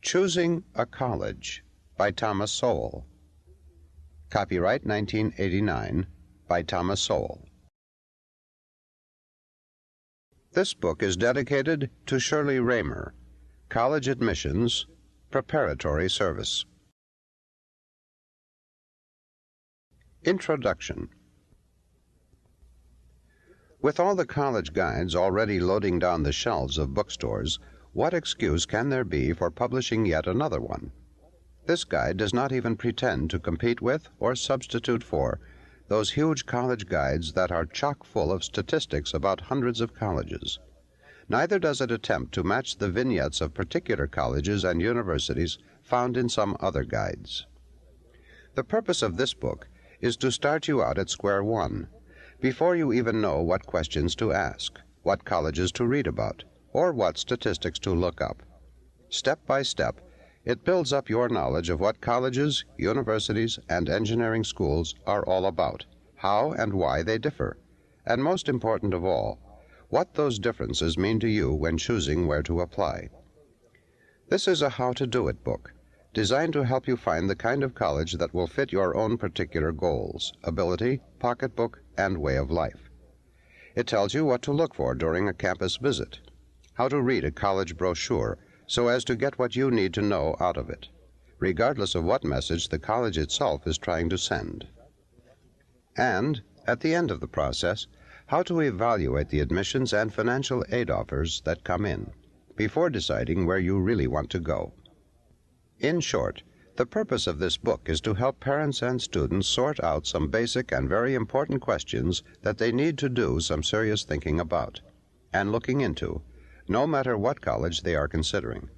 Choosing a College by Thomas Sowell. Copyright 1989 by Thomas Sowell. This book is dedicated to Shirley Raymer, College Admissions, Preparatory Service. Introduction. With all the college guides already loading down the shelves of bookstores, what excuse can there be for publishing yet another one? This guide does not even pretend to compete with or substitute for those huge college guides that are chock full of statistics about hundreds of colleges. Neither does it attempt to match the vignettes of particular colleges and universities found in some other guides. The purpose of this book is to start you out at square one, before you even know what questions to ask, what colleges to read about, or what statistics to look up. Step by step, it builds up your knowledge of what colleges, universities, and engineering schools are all about, how and why they differ, and most important of all, what those differences mean to you when choosing where to apply. This is a how-to-do-it book, designed to help you find the kind of college that will fit your own particular goals, ability, pocketbook, and way of life. It tells you what to look for during a campus visit, how to read a college brochure so as to get what you need to know out of it, regardless of what message the college itself is trying to send. And, at the end of the process, how to evaluate the admissions and financial aid offers that come in, before deciding where you really want to go. In short, the purpose of this book is to help parents and students sort out some basic and very important questions that they need to do some serious thinking about and looking into, no matter what college they are considering.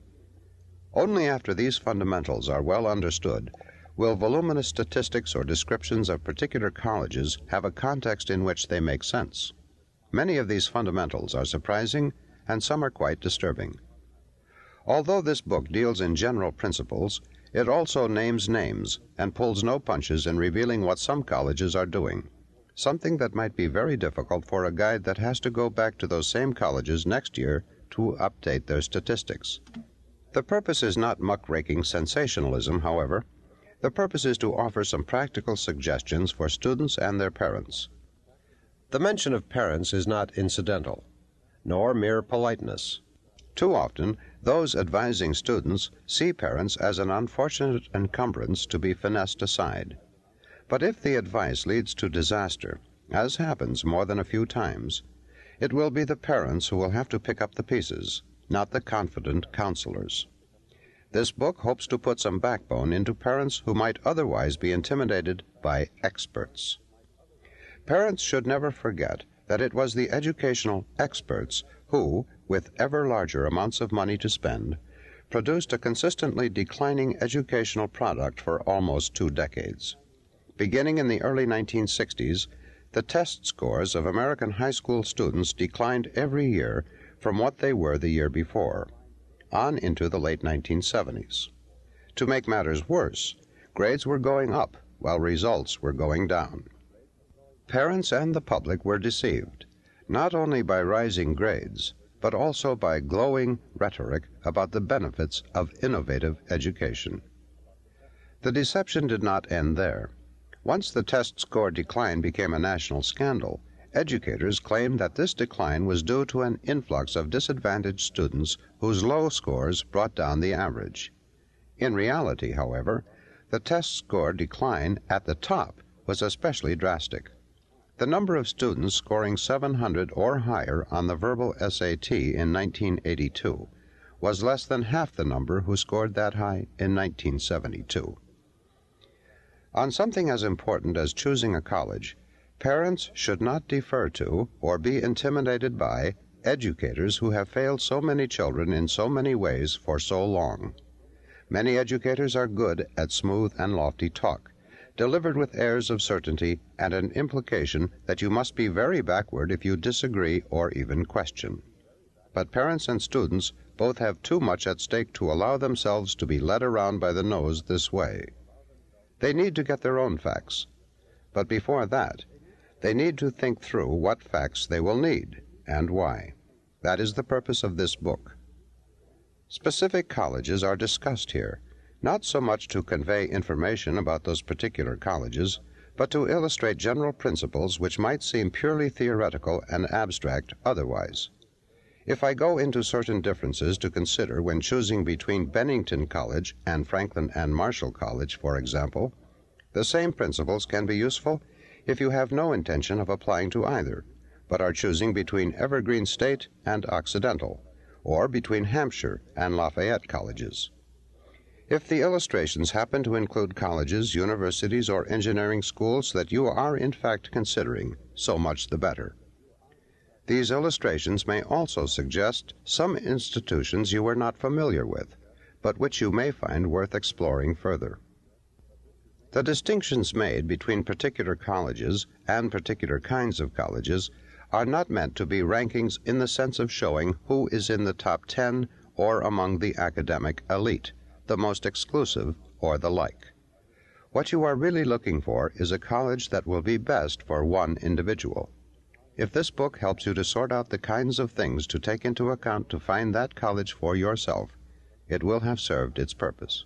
Only after these fundamentals are well understood will voluminous statistics or descriptions of particular colleges have a context in which they make sense. Many of these fundamentals are surprising, and some are quite disturbing. Although this book deals in general principles, it also names names and pulls no punches in revealing what some colleges are doing, something that might be very difficult for a guide that has to go back to those same colleges next year to update their statistics. The purpose is not muckraking sensationalism, however. The purpose is to offer some practical suggestions for students and their parents. The mention of parents is not incidental, nor mere politeness. Too often, those advising students see parents as an unfortunate encumbrance to be finessed aside. But if the advice leads to disaster, as happens more than a few times, it will be the parents who will have to pick up the pieces, not the confident counselors. This book hopes to put some backbone into parents who might otherwise be intimidated by experts. Parents should never forget that it was the educational experts who, with ever larger amounts of money to spend, produced a consistently declining educational product for almost 2 decades. Beginning in the early 1960s, the test scores of American high school students declined every year from what they were the year before, on into the late 1970s. To make matters worse, grades were going up while results were going down. Parents and the public were deceived, not only by rising grades, but also by glowing rhetoric about the benefits of innovative education. The deception did not end there. Once the test score decline became a national scandal, educators claimed that this decline was due to an influx of disadvantaged students whose low scores brought down the average. In reality, however, the test score decline at the top was especially drastic. The number of students scoring 700 or higher on the verbal SAT in 1982 was less than half the number who scored that high in 1972. On something as important as choosing a college, parents should not defer to or be intimidated by educators who have failed so many children in so many ways for so long. Many educators are good at smooth and lofty talk, delivered with airs of certainty and an implication that you must be very backward if you disagree or even question. But parents and students both have too much at stake to allow themselves to be led around by the nose this way. They need to get their own facts, but before that, they need to think through what facts they will need and why. That is the purpose of this book. Specific colleges are discussed here, not so much to convey information about those particular colleges, but to illustrate general principles which might seem purely theoretical and abstract otherwise. If I go into certain differences to consider when choosing between Bennington College and Franklin and Marshall College, for example, the same principles can be useful if you have no intention of applying to either, but are choosing between Evergreen State and Occidental, or between Hampshire and Lafayette colleges. If the illustrations happen to include colleges, universities, or engineering schools that you are in fact considering, so much the better. These illustrations may also suggest some institutions you are not familiar with, but which you may find worth exploring further. The distinctions made between particular colleges and particular kinds of colleges are not meant to be rankings in the sense of showing who is in the top 10 or among the academic elite, the most exclusive, or the like. What you are really looking for is a college that will be best for one individual. If this book helps you to sort out the kinds of things to take into account to find that college for yourself, it will have served its purpose.